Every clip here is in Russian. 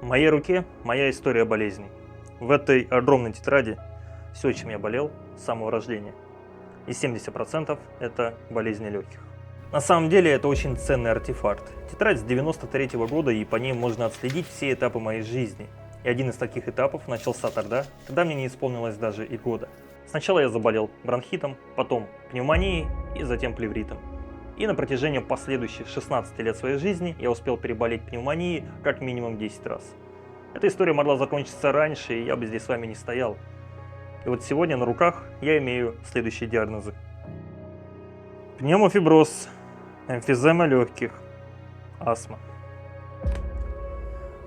В моей руке моя история болезней. В этой огромной тетради все, чем я болел с самого рождения. И 70% это болезни легких. На самом деле это очень ценный артефакт. Тетрадь с 93 года, и по ней можно отследить все этапы моей жизни. И один из таких этапов начался тогда, когда мне не исполнилось даже и года. Сначала я заболел бронхитом, потом пневмонией и затем плевритом. И на протяжении последующих 16 лет своей жизни я успел переболеть пневмонией как минимум 10 раз. Эта история могла закончиться раньше, и я бы здесь с вами не стоял. И вот сегодня на руках я имею следующие диагнозы. Пневмофиброз, эмфизема легких, астма.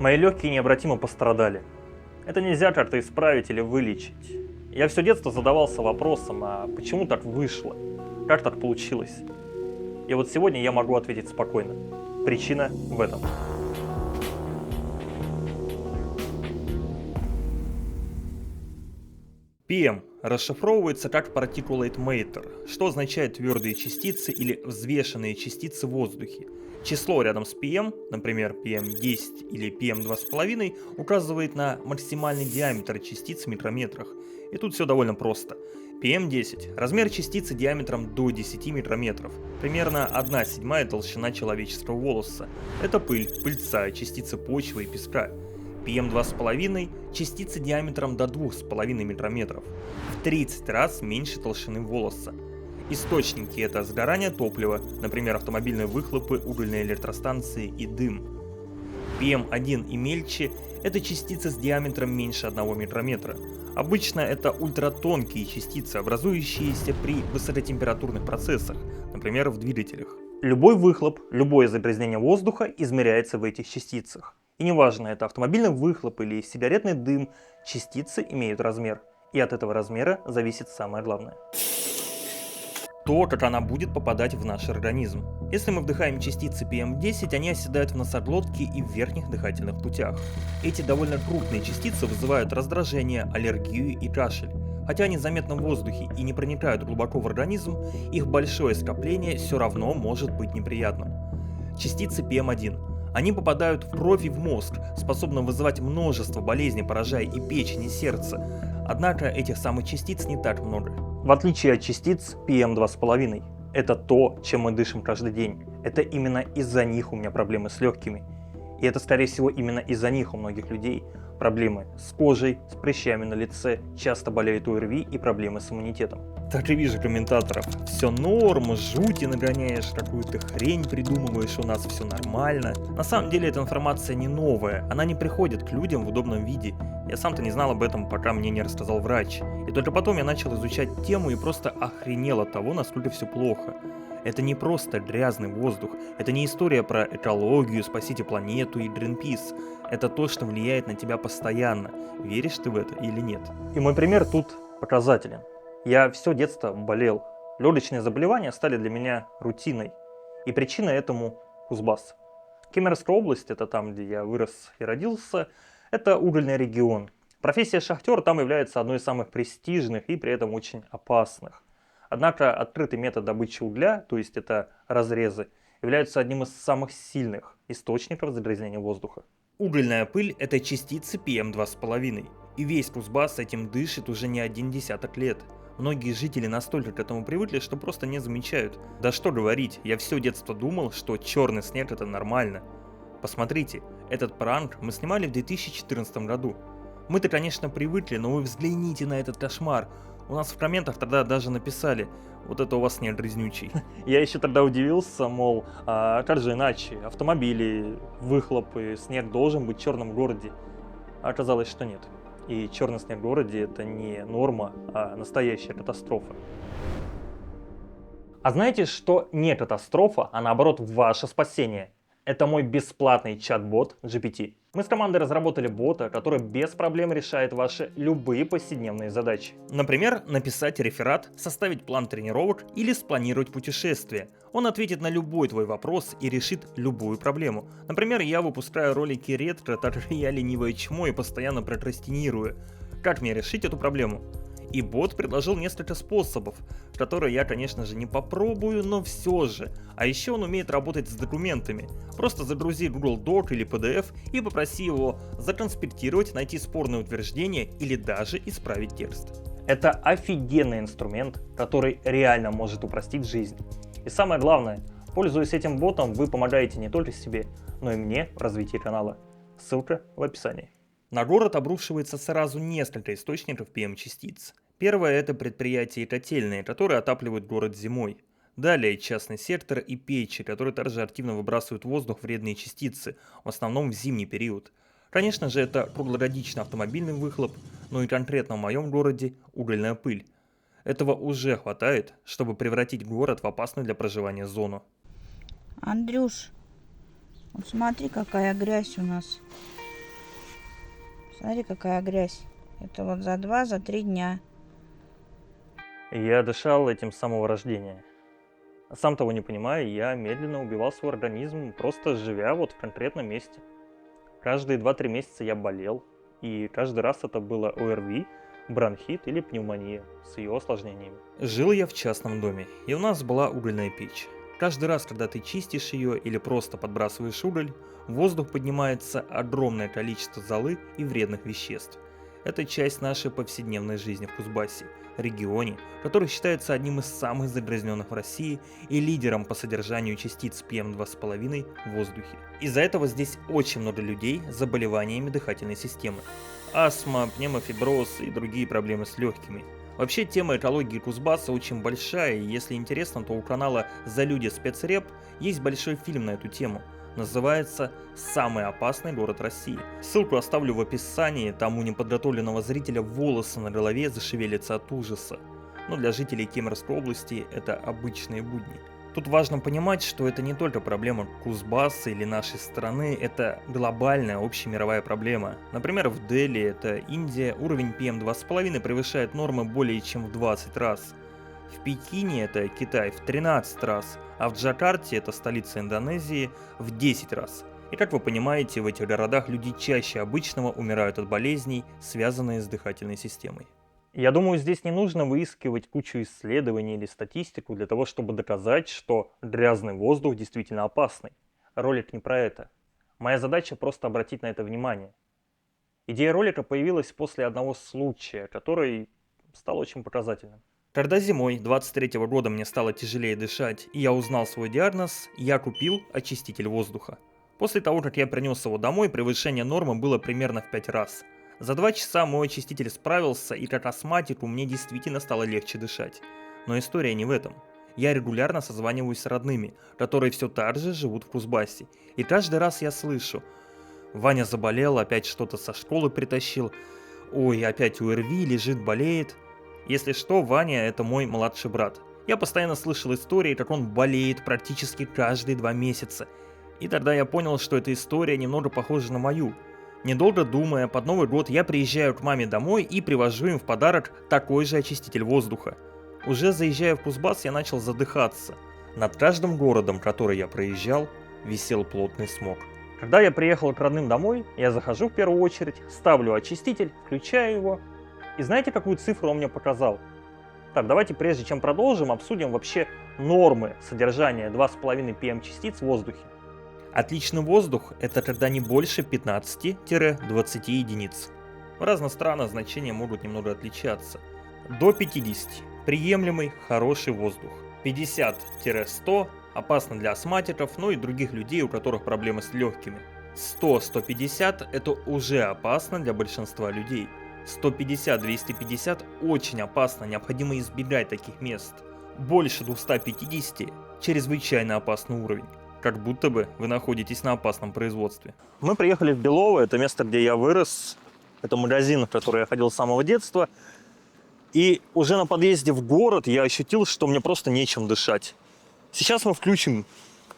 Мои легкие необратимо пострадали. Это нельзя как-то исправить или вылечить. Я все детство задавался вопросом, а почему так вышло? Как так получилось? И вот сегодня я могу ответить спокойно. Причина в этом. PM расшифровывается как particulate matter, что означает твердые частицы или взвешенные частицы в воздухе. Число рядом с PM, например, PM10 или PM2,5, указывает на максимальный диаметр частиц в микрометрах. И тут все довольно просто. PM10 – размер частицы диаметром до 10 микрометров, примерно 1/7 толщина человеческого волоса. Это пыль, пыльца, частицы почвы и песка. PM2,5 – частицы диаметром до 2,5 микрометров, в 30 раз меньше толщины волоса. Источники – это сгорание топлива, например, автомобильные выхлопы, угольные электростанции и дым. PM1 и мельче – это частицы с диаметром меньше 1 микрометра. Обычно это ультратонкие частицы, образующиеся при высокотемпературных процессах, например, в двигателях. Любой выхлоп, любое загрязнение воздуха измеряется в этих частицах. И неважно, это автомобильный выхлоп или сигаретный дым, частицы имеют размер. И от этого размера зависит самое главное. То, как она будет попадать в наш организм. Если мы вдыхаем частицы PM10, они оседают в носоглотке и в верхних дыхательных путях. Эти довольно крупные частицы вызывают раздражение, аллергию и кашель. Хотя они заметны в воздухе и не проникают глубоко в организм, их большое скопление все равно может быть неприятным. Частицы PM1. Они попадают в кровь и в мозг, способны вызывать множество болезней, поражая и печень, и сердце. Однако этих самых частиц не так много. В отличие от частиц PM2,5, это то, чем мы дышим каждый день. Это именно из-за них у меня проблемы с легкими. И это, скорее всего, именно из-за них у многих людей проблемы с кожей, с прыщами на лице, часто болеют ОРВИ и проблемы с иммунитетом. Так и вижу комментаторов. Все норм, жути нагоняешь, какую-то хрень придумываешь, у нас все нормально. На самом деле эта информация не новая, она не приходит к людям в удобном виде. Я сам-то не знал об этом, пока мне не рассказал врач. И только потом я начал изучать тему и просто охренел от того, насколько все плохо. Это не просто грязный воздух, это не история про экологию, спасите планету и Greenpeace. Это то, что влияет на тебя постоянно, веришь ты в это или нет. И мой пример тут показателен. Я все детство болел. Легочные заболевания стали для меня рутиной. И причиной этому Кузбасс. Кемеровская область, это там, где я вырос и родился, это угольный регион. Профессия шахтер там является одной из самых престижных и при этом очень опасных. Однако открытый метод добычи угля, то есть это разрезы, является одним из самых сильных источников загрязнения воздуха. Угольная пыль – это частицы PM2,5. И весь Кузбасс этим дышит уже не один десяток лет. Многие жители настолько к этому привыкли, что просто не замечают. Да что говорить, я все детство думал, что черный снег это нормально. Посмотрите, этот пранк мы снимали в 2014 году. Мы-то, конечно, привыкли, но вы взгляните на этот кошмар. У нас в комментах тогда даже написали, вот это у вас снег грязнючий. Я еще тогда удивился, мол, а как же иначе? Автомобили, выхлопы, снег должен быть черным в городе. А оказалось, что нет. И черный снег в городе это не норма, а настоящая катастрофа. А знаете, что не катастрофа, а наоборот ваше спасение? Это мой бесплатный чат-бот GPT. Мы с командой разработали бота, который без проблем решает ваши любые повседневные задачи. Например, написать реферат, составить план тренировок или спланировать путешествие. Он ответит на любой твой вопрос и решит любую проблему. Например, я выпускаю ролики редко, так как я ленивое чмо и постоянно прокрастинирую. Как мне решить эту проблему? И бот предложил несколько способов, которые я, конечно же, не попробую, но все же. А еще он умеет работать с документами. Просто загрузи Google Doc или PDF и попроси его законспектировать, найти спорные утверждения или даже исправить текст. Это офигенный инструмент, который реально может упростить жизнь. И самое главное, пользуясь этим ботом, вы помогаете не только себе, но и мне в развитии канала. Ссылка в описании. На город обрушивается сразу несколько источников PM-частиц. Первое – это предприятия и котельные, которые отапливают город зимой. Далее частный сектор и печи, которые также активно выбрасывают в воздух вредные частицы, в основном в зимний период. Конечно же, это круглогодичный автомобильный выхлоп, но и конкретно в моем городе угольная пыль. Этого уже хватает, чтобы превратить город в опасную для проживания зону. Андрюш, вот смотри, какая грязь у нас. Смотри, какая грязь. Это вот за 2-3 дня. Я дышал этим с самого рождения. Сам того не понимая, я медленно убивал свой организм, просто живя вот в конкретном месте. Каждые 2-3 месяца я болел, и каждый раз это было ОРВИ, бронхит или пневмония с ее осложнениями. Жил я в частном доме, и у нас была угольная печь. Каждый раз, когда ты чистишь ее или просто подбрасываешь уголь, в воздух поднимается огромное количество золы и вредных веществ. Это часть нашей повседневной жизни в Кузбассе, регионе, который считается одним из самых загрязненных в России и лидером по содержанию частиц PM2,5 в воздухе. Из-за этого здесь очень много людей с заболеваниями дыхательной системы. Астма, пневмофиброз и другие проблемы с легкими. Вообще тема экологии Кузбасса очень большая, и если интересно, то у канала «За люди спецреп» есть большой фильм на эту тему. Называется «Самый опасный город России». Ссылку оставлю в описании, там у неподготовленного зрителя волосы на голове зашевелятся от ужаса. Но для жителей Кемеровской области это обычные будни. Тут важно понимать, что это не только проблема Кузбасса или нашей страны, это глобальная общемировая проблема. Например, в Дели, это Индия, уровень PM2,5 превышает нормы более чем в 20 раз. В Пекине, это Китай, в 13 раз, а в Джакарте, это столица Индонезии, в 10 раз. И как вы понимаете, в этих городах люди чаще обычного умирают от болезней, связанных с дыхательной системой. Я думаю, здесь не нужно выискивать кучу исследований или статистику для того, чтобы доказать, что грязный воздух действительно опасный. Ролик не про это. Моя задача просто обратить на это внимание. Идея ролика появилась после одного случая, который стал очень показательным. Когда зимой 23 года мне стало тяжелее дышать, и я узнал свой диагноз, я купил очиститель воздуха. После того, как я принес его домой, превышение нормы было примерно в 5 раз. За 2 часа мой очиститель справился, и как астматику мне действительно стало легче дышать. Но история не в этом. Я регулярно созваниваюсь с родными, которые все так же живут в Кузбассе. И каждый раз я слышу: «Ваня заболел, опять что-то со школы притащил. Ой, опять ОРВИ, лежит, болеет». Если что, Ваня — это мой младший брат. Я постоянно слышал истории, как он болеет практически каждые 2 месяца. И тогда я понял, что эта история немного похожа на мою. Недолго думая, под Новый год я приезжаю к маме домой и привожу им в подарок такой же очиститель воздуха. Уже заезжая в Кузбасс, я начал задыхаться. Над каждым городом, который я проезжал, висел плотный смог. Когда я приехал к родным домой, я захожу в первую очередь, ставлю очиститель, включаю его. И знаете, какую цифру он мне показал? Так, давайте прежде чем продолжим, обсудим вообще нормы содержания 2,5 PM-частиц в воздухе. Отличный воздух – это когда не больше 15-20 единиц. В разных странах значения могут немного отличаться. До 50 – приемлемый, хороший воздух. 50-100 – опасно для астматиков, но и других людей, у которых проблемы с легкими. 100-150 – это уже опасно для большинства людей. 150-250 очень опасно, необходимо избегать таких мест. Больше 250 – чрезвычайно опасный уровень. Как будто бы вы находитесь на опасном производстве. Мы приехали в Белово, это место, где я вырос. Это магазин, в который я ходил с самого детства. И уже на подъезде в город я ощутил, что мне просто нечем дышать. Сейчас мы включим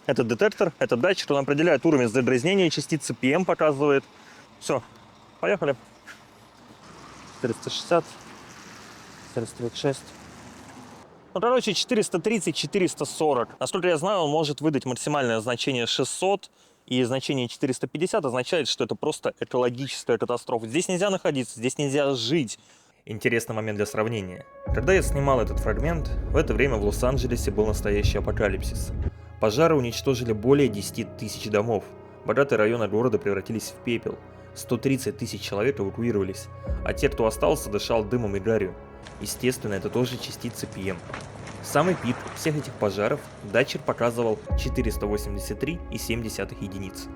этот детектор, этот датчик, он определяет уровень загрязнения частицы, PM показывает. Все, поехали. 460, 436. Ну, короче, 430-440. Насколько я знаю, он может выдать максимальное значение 600, и значение 450 означает, что это просто экологическая катастрофа. Здесь нельзя находиться, здесь нельзя жить. Интересный момент для сравнения. Когда я снимал этот фрагмент, в это время в Лос-Анджелесе был настоящий апокалипсис. Пожары уничтожили более 10 тысяч домов. Богатые районы города превратились в пепел. 130 тысяч человек эвакуировались, а те, кто остался, дышал дымом и гарью. Естественно, это тоже частицы PM. Самый пик всех этих пожаров датчик показывал 483,7 единиц.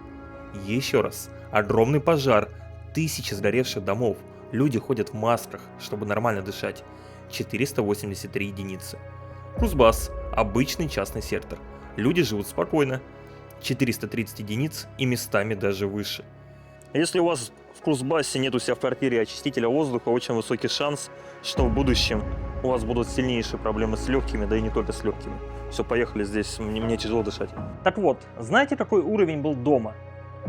Еще раз, огромный пожар, тысячи сгоревших домов, люди ходят в масках, чтобы нормально дышать. 483 единицы. Кузбасс – обычный частный сектор. Люди живут спокойно. 430 единиц и местами даже выше. Если у вас в Кузбассе нет у себя в квартире очистителя воздуха, очень высокий шанс, что в будущем у вас будут сильнейшие проблемы с легкими, да и не только с легкими. Все, поехали, здесь мне тяжело дышать. Так вот, знаете, какой уровень был дома?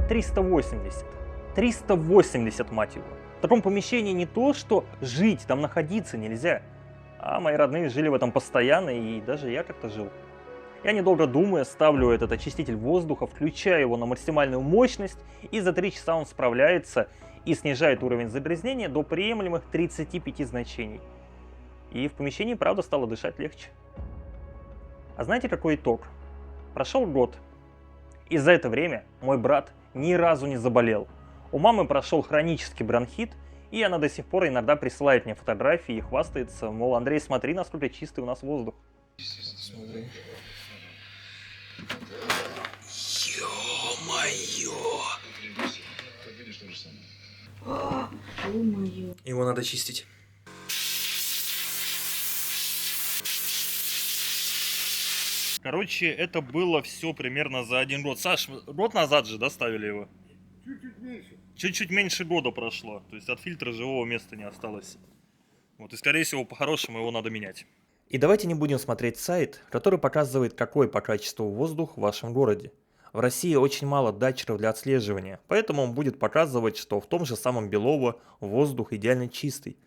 380. 380, мать его. В таком помещении не то, что жить, там находиться нельзя. А мои родные жили в этом постоянно, и даже я как-то жил. Я, недолго думая, ставлю этот очиститель воздуха, включаю его на максимальную мощность, и за 3 часа он справляется и снижает уровень загрязнения до приемлемых 35 значений. И в помещении, правда, стало дышать легче. А знаете, какой итог? Прошел год. И за это время мой брат ни разу не заболел. У мамы прошел хронический бронхит, и она до сих пор иногда присылает мне фотографии и хвастается, мол, Андрей, смотри, насколько чистый у нас воздух. Смотри. Ё-моё! Ё-моё. Его надо чистить. Короче, это было все примерно за 1 год. Саш, год назад же доставили его? Чуть-чуть меньше. Чуть-чуть меньше года прошло. То есть от фильтра живого места не осталось. Вот, и скорее всего, по-хорошему его надо менять. И давайте не будем смотреть сайт, который показывает, какой по качеству воздух в вашем городе. В России очень мало датчиков для отслеживания, поэтому он будет показывать, что в том же самом Белово воздух идеально чистый.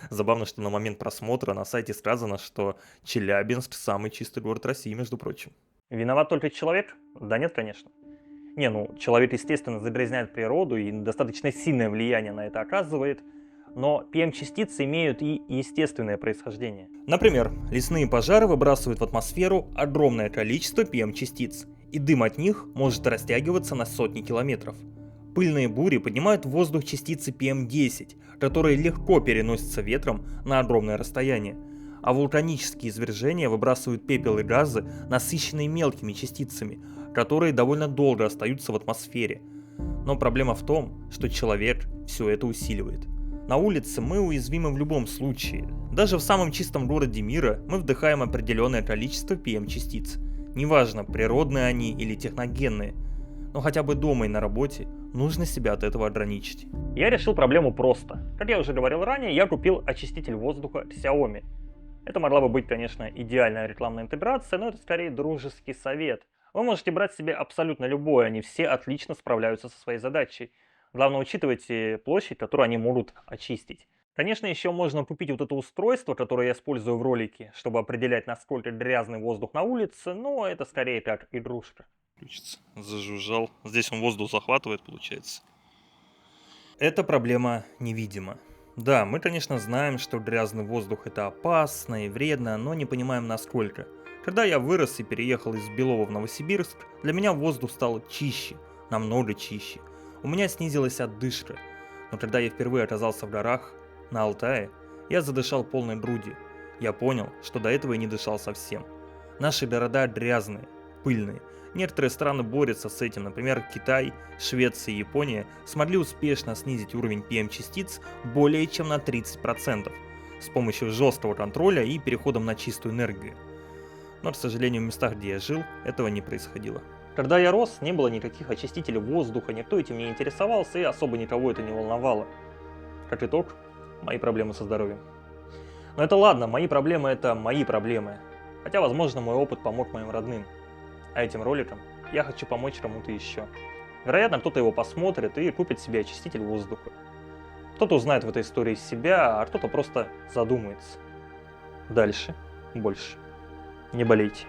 Забавно, что на момент просмотра на сайте сказано, что Челябинск самый чистый город России, между прочим. Виноват только человек? Да нет, конечно. Человек, естественно, загрязняет природу и достаточно сильное влияние на это оказывает, но PM-частицы имеют и естественное происхождение. Например, лесные пожары выбрасывают в атмосферу огромное количество PM-частиц, и дым от них может растягиваться на сотни километров. Пыльные бури поднимают в воздух частицы PM10, которые легко переносятся ветром на огромное расстояние, а вулканические извержения выбрасывают пепел и газы, насыщенные мелкими частицами, которые довольно долго остаются в атмосфере. Но проблема в том, что человек все это усиливает. На улице мы уязвимы в любом случае. Даже в самом чистом городе мира мы вдыхаем определенное количество PM-частиц. Неважно, природные они или техногенные. Но хотя бы дома и на работе нужно себя от этого ограничить. Я решил проблему просто. Как я уже говорил ранее, я купил очиститель воздуха Xiaomi. Это могла бы быть, конечно, идеальная рекламная интеграция, но это скорее дружеский совет. Вы можете брать себе абсолютно любой, они все отлично справляются со своей задачей. Главное, учитывайте площадь, которую они могут очистить. Конечно, еще можно купить вот это устройство, которое я использую в ролике, чтобы определять, насколько грязный воздух на улице, но это скорее как игрушка. Включится, зажужжал. Здесь он воздух захватывает, получается. Эта проблема невидима. Да, мы, конечно, знаем, что грязный воздух это опасно и вредно, но не понимаем насколько. Когда я вырос и переехал из Белова в Новосибирск, для меня воздух стал чище, намного чище. У меня снизилась отдышка. Но когда я впервые оказался в горах, на Алтае, я задышал полной грудью. Я понял, что до этого и не дышал совсем. Наши города грязные, пыльные. Некоторые страны борются с этим, например, Китай, Швеция и Япония смогли успешно снизить уровень PM-частиц более чем на 30% с помощью жесткого контроля и переходом на чистую энергию. Но, к сожалению, в местах, где я жил, этого не происходило. Когда я рос, не было никаких очистителей воздуха, никто этим не интересовался и особо никого это не волновало. Как итог, мои проблемы со здоровьем. Но это ладно, мои проблемы это мои проблемы. Хотя, возможно, мой опыт помог моим родным. А этим роликом я хочу помочь кому-то еще. Вероятно, кто-то его посмотрит и купит себе очиститель воздуха. Кто-то узнает в этой истории себя, а кто-то просто задумается. Дальше больше. Не болейте.